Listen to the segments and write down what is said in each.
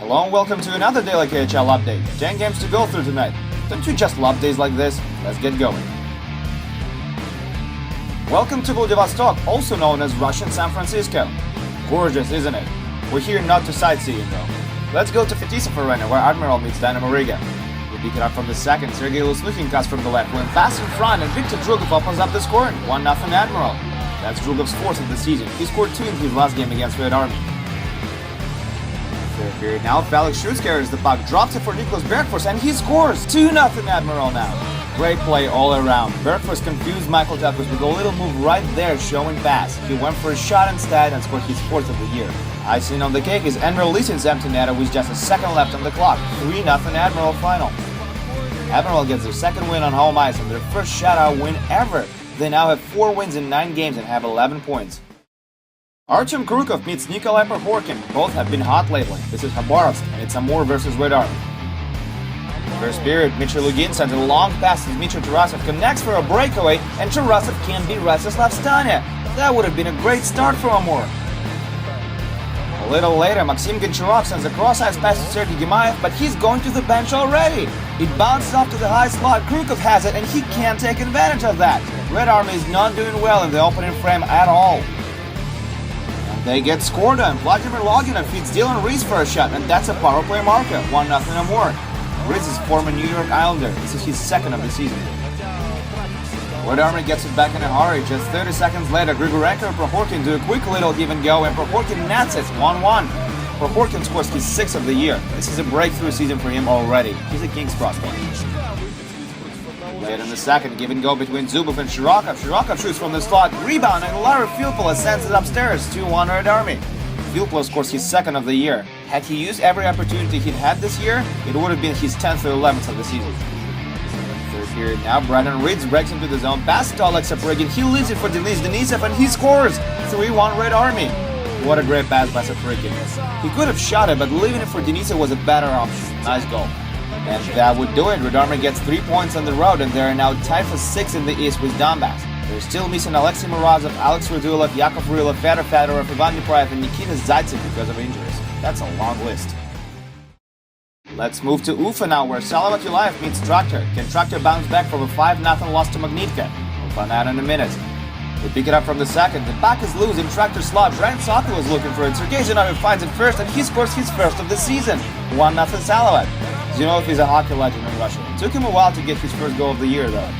Hello and welcome to another daily KHL update. 10 games to go through tonight. Don't you just love days like this? Let's get going. Welcome to Vladivostok, also known as Russian San Francisco. Gorgeous, isn't it? We're here not to sightseeing though. Let's go to Fetisov Arena where Admiral meets Dynamo Riga. We pick it up from the second. Sergei Lusnukin cuts from the left, went fast in front, and Victor Drugov opens up the scoring. 1-0 Admiral. That's Drugov's fourth of the season. He scored 2 in his last game against Red Army. Third period now, Felix Schutz carries the puck, drops it for Nicholas Bergfors, and he scores! 2-0 Admiral now. Great play all around. Bergfors confused Michael Tuckers with a little move right there showing pass. He went for a shot instead and scored his fourth of the year. Icing on the cake is Admiral Lisin's empty netter with just a second left on the clock. 3-0 Admiral final. Admiral gets their second win on home ice and their first shutout win ever. They now have 4 wins in 9 games and have 11 points. Artem Krukov meets Nikolai Prohorkin. Both have been hot lately. This is Khabarovsk, and it's Amur versus Red Army. First period, Mitchell Lugin sends a long pass as Dmitry Tarasov connects for a breakaway, and Tarasov can't beat Rastislav Stania. That would have been a great start for Amur. A little later, Maxim Goncharov sends a cross-ice pass to Sergei Gemaev, but he's going to the bench already. It bounces off to the high slot, Krukov has it, and he can't take advantage of that. Red Army is not doing well in the opening frame at all. They get scored on. Vladimir Loginov feeds Dylan Reese for a shot, and that's a power play marker. 1-0 Amur. Reese is former New York Islander. This is his second of the season. Red Army gets it back in a hurry. Just 30 seconds later, Grigorenko and Prohorkin do a quick little give and go, and Prohorkin nets it 1-1. Prohorkin scores his 6th of the year. This is a breakthrough season for him already. He's a King's prospect. Late in the second, give and go between Zubov and Shirokov. Shirokov shoots from the slot, rebound, and Larry Filppula sends it upstairs. 2-1 Red Army. Filppula scores his 2nd of the year. Had he used every opportunity he'd had this year, it would have been his 10th or 11th of the season. Third period now, Brandon Reeds breaks into the zone, pass to Alex Saprigin. He leaves it for Denis Denisov, and he scores! 3-1 Red Army. What a great pass by Saprigin. He could have shot it, but leaving it for Denisov was a better option. Nice goal. And that would do it. Red Army gets 3 points on the road, and they are now tied for 6th in the East with Donbass. They're still missing Alexei Morozov, Alex Radulov, Yakov Rylov, Fedor Fedorov, Ivan Nepraev, and Nikita Zaitsev because of injuries. That's a long list. Let's move to Ufa now, where Salavat Ulayev meets Traktor. Can Traktor bounce back from a 5-0 loss to Magnitka? We'll find out in a minute. They pick it up from the second. The puck is loose in Traktor slot. Brian Sopi was looking for it. Sergei Zinov finds it first, and he scores his first of the season. 1-0 Salavat. Zinov is a hockey legend in Russia. It took him a while to get his first goal of the year, though.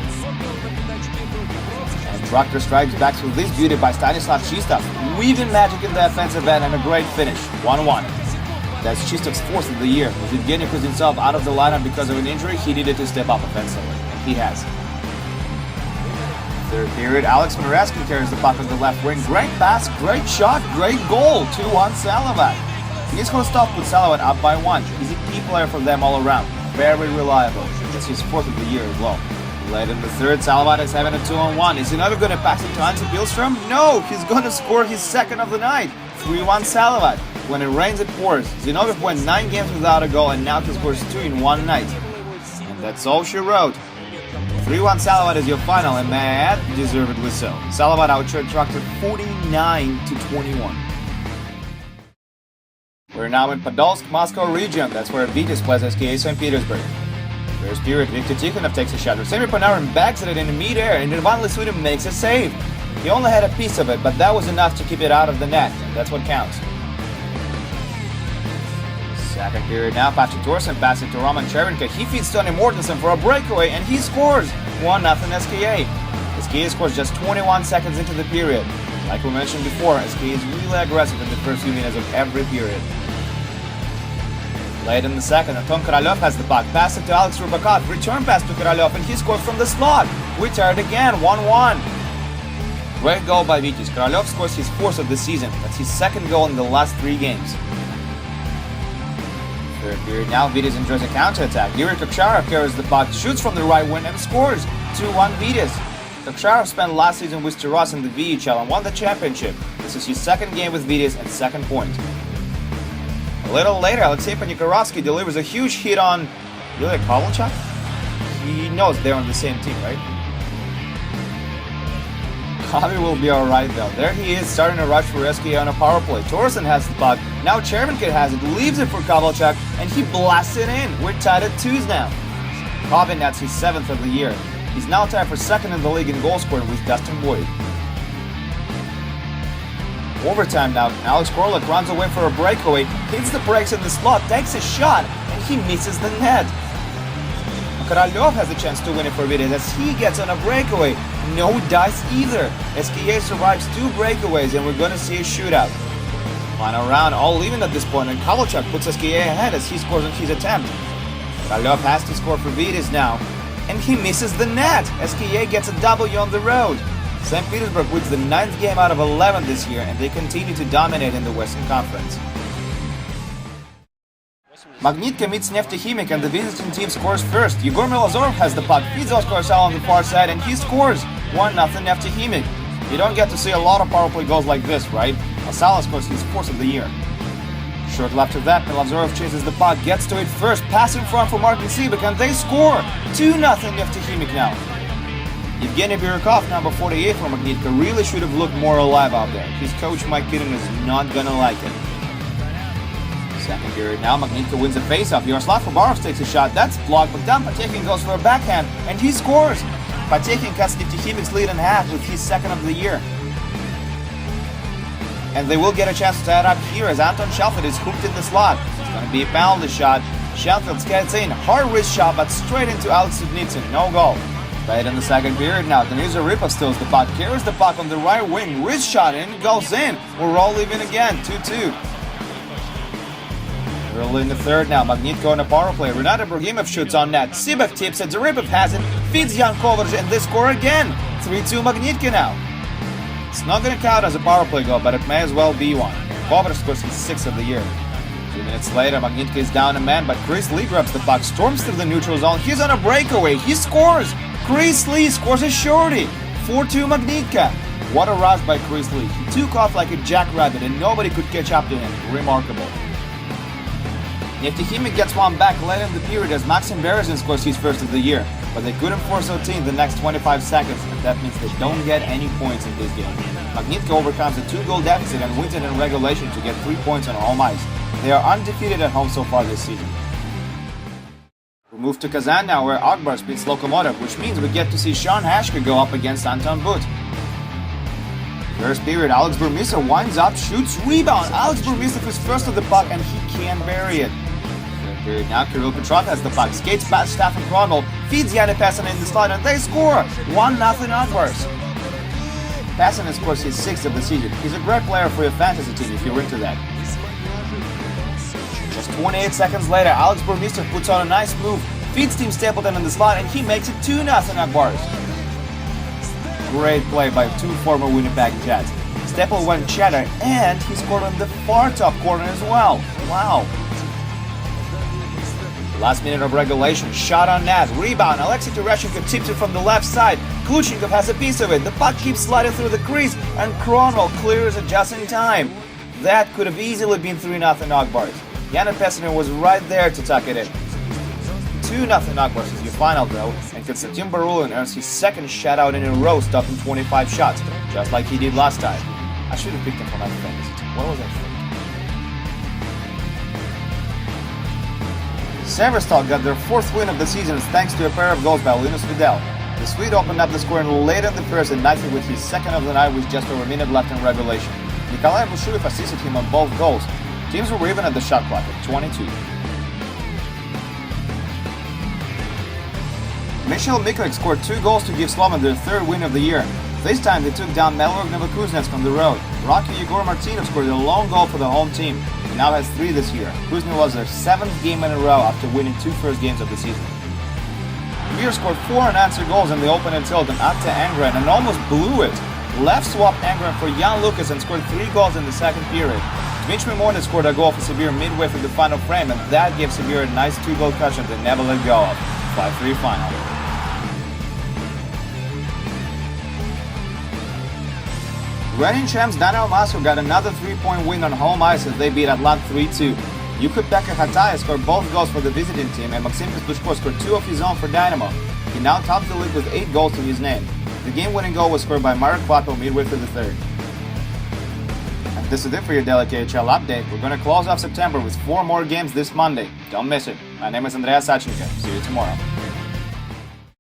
And Traktor strikes back with this beauty by Stanislav Chistov, weaving magic in the offensive end and a great finish. 1-1. That's Chistov's 4th of the year. With Evgeny Kuznetsov out of the lineup because of an injury, he needed to step up offensively, and he has. Third period, Alex Muraskin carries the puck on the left wing. Great pass, great shot, great goal. 2-1 Salavat. His stop put Salavat up by 1. He's a key player for them all around. Very reliable. That's his 4th of the year as well. Late in the third, Salavat is having a 2-on-1. Is he never going to pass it to Antti Billström? No, he's going to score his 2nd of the night. 3-1 Salavat. When it rains, it pours. Zinoviev went 9 games without a goal, and now he scores 2 in 1 night. And that's all she wrote. 3-1 Salavat is your final, and may I add, deservedly so. Salavat outshot Traktor 49-21. We're now in Podolsk, Moscow region. That's where Vitis plays SKA St. Petersburg. First period, Viktor Tikhonov takes a shot. Arseniy Panarin bags at it in mid-air, and Ivan Lysudin makes a save. He only had a piece of it, but that was enough to keep it out of the net, and that's what counts. Second period now, Patrick Thorson passes to Roman Cherenka. He feeds Tony Mortensen for a breakaway, and he scores! 1-0 SKA. SKA scores just 21 seconds into the period. Like we mentioned before, SKA is really aggressive in the first few minutes of every period. Late in the second, Anton Korolev has the puck, pass it to Alex Rubakov, return pass to Korolev, and he scores from the slot. We tied again, 1-1. Great goal by Vitis. Korolev scores his 4th of the season. That's his 2nd goal in the last 3 games. Third period now, Vitis enjoys a counter-attack. Yuri Koksharov carries the puck, shoots from the right wing, and scores. 2-1 Vitis. Koksharov spent last season with Taras in the VHL and won the championship. This is his 2nd game with Vitis and 2nd point. A little later, Alexei Panikorovsky delivers a huge hit on Ilya Kovalchuk. He knows they're on the same team, right? Bobby will be alright though. There he is, starting to rush for SKA on a power play. Torsen has the puck. Now Chervenkid has it, leaves it for Kovalchuk, and he blasts it in. We're tied at 2s now. Kovin nets his 7th of the year. He's now tied for 2nd in the league in goal scoring with Dustin Boyd. Overtime now. Alex Korlak runs away for a breakaway, hits the brakes in the slot, takes a shot, and he misses the net. Korolyov has a chance to win it for Vides as he gets on a breakaway. No dice either. SKA survives 2 breakaways and we're going to see a shootout. Final round, all even at this point, and Kovalchuk puts SKA ahead as he scores on his attempt. Korolyov has to score for Vides now, and he misses the net. SKA gets a W on the road. St. Petersburg wins the 9th game out of 11 this year, and they continue to dominate in the Western Conference. Magnitka meets Neftekhimik, and the visiting team scores first. Yegor Milozorov has the puck, feeds Oscar Asal on the far side, and he scores 1-0 Neftekhimik. You don't get to see a lot of power play goals like this, right? Asal scores his 4th of the year. Shortly after that, Milozorov chases the puck, gets to it first, pass in front for Martin Sibik, and they score 2-0 Neftekhimik now. Evgeny Birakov, number 48 for Magnitka, really should have looked more alive out there. His coach Mike Kidden is not gonna like it. Second period now, Magnitka wins a face-off. Yaroslav Khabarov takes a shot, that's blocked, but then Patekin goes for a backhand, and he scores! Patekin cuts Neftekhimik's lead in half with his 2nd of the year. And they will get a chance to tie it up here as Anton Shelfield is hooked in the slot. It's gonna be a penalty shot. Shelfield skates in, hard wrist shot, but straight into Alex Sudnitsyn, no goal. Late in the second period now, Denis Zaripov steals the puck, carries the puck on the right wing, wrist shot, and it goes in. We're all even again, 2-2. Early in the third now, Magnitka on a power play. Renata Brogimov shoots on net. Sibek tips it, Zaripov has it, feeds Jan Kovarch, and they score again. 3-2 Magnitka now. It's not going to count as a power play goal, but it may as well be one. Kovarch scores his 6th of the year. 2 minutes later, Magnitka is down a man, but Chris Lee grabs the puck, storms through the neutral zone. He's on a breakaway. He scores. Chris Lee scores a shorty. 4-2 Magnitka. What a rush by Chris Lee. He took off like a jackrabbit and nobody could catch up to him. Remarkable. Neftekhimik gets one back late in the period as Maxim Berezin scores his 1st of the year, but they couldn't force OT in the next 25 seconds, and that means they don't get any points in this game. Magnitka overcomes a 2-goal deficit and wins it in regulation to get 3 points on home ice. They are undefeated at home so far this season. We move to Kazan now, where Akbar beats Lokomotiv, which means we get to see Sean Hashke go up against Anton But. First period, Alex Burmisa winds up, shoots, rebound. Alex Burmisa is first of the puck and he can't bury it. Third period now, Kirill Petrov has the puck, skates past Staffan Kronwall, feeds Yanni Passanen in the slot, and they score! 1-0 Akbars. Passanen scores his 6th of the season. He's a great player for your fantasy team if you're into that. Just 28 seconds later, Alex Burmisa puts on a nice move, feeds Tim Stapleton in the slot, and he makes it 2-0 Akbars. Great play by 2 former Winnipeg Jets. Staple went cheddar, and he scored on the far top corner as well. Wow. Last minute of regulation, shot on net, rebound. Alexei Tereshchenko tips it from the left side. Kluchenkov has a piece of it. The puck keeps sliding through the crease, and Kronwall clears it just in time. That could have easily been 3-0 Akbars. Yanni Passanen was right there to tuck it in. 2-0 Akbars is your final though, and Konstantin Barulin earns his 2nd shutout in a row, stopping 25 shots, just like he did last time. I should have picked him for my fantasy team. What was I thinking? Severstal got their 4th win of the season thanks to a pair of goals by Linus Vidal. The Swede opened up the scoring late in the first and knifed it with his 2nd of the night with just over a minute left in regulation. Nikolai Bushuev assisted him on both goals. Teams were even at the shot clock at 22. Michel Mikovic scored 2 goals to give Slovan their 3rd win of the year. This time they took down Melorg Novokuznetsk on the road. Rocky Yegor Martinov scored a lone goal for the home team. He now has 3 this year. Kuznets was their 7th game in a row after winning 2 first games of the season. Beer scored 4 unanswered goals in the opening tilt and Atte Engren and almost blew it. Left swapped Engren for Jan Lucas and scored 3 goals in the second period. Dmitry Mornin scored a goal for Sibir midway through the final frame, and that gave Sibir a nice 2-goal cushion to never let go of. 5-3 final. Reigning champs Daniel Moscow got another 3-point win on home ice as they beat Atlant 3-2. Yukut-Pekka Hataya scored both goals for the visiting team, and Maxim Pestushko scored 2 of his own for Dynamo. He now tops the league with 8 goals to his name. The game-winning goal was scored by Marek Kvato midway through the third. And this is it for your daily KHL update. We're going to close off September with 4 more games this Monday. Don't miss it. My name is Andreas Sachenko. See you tomorrow.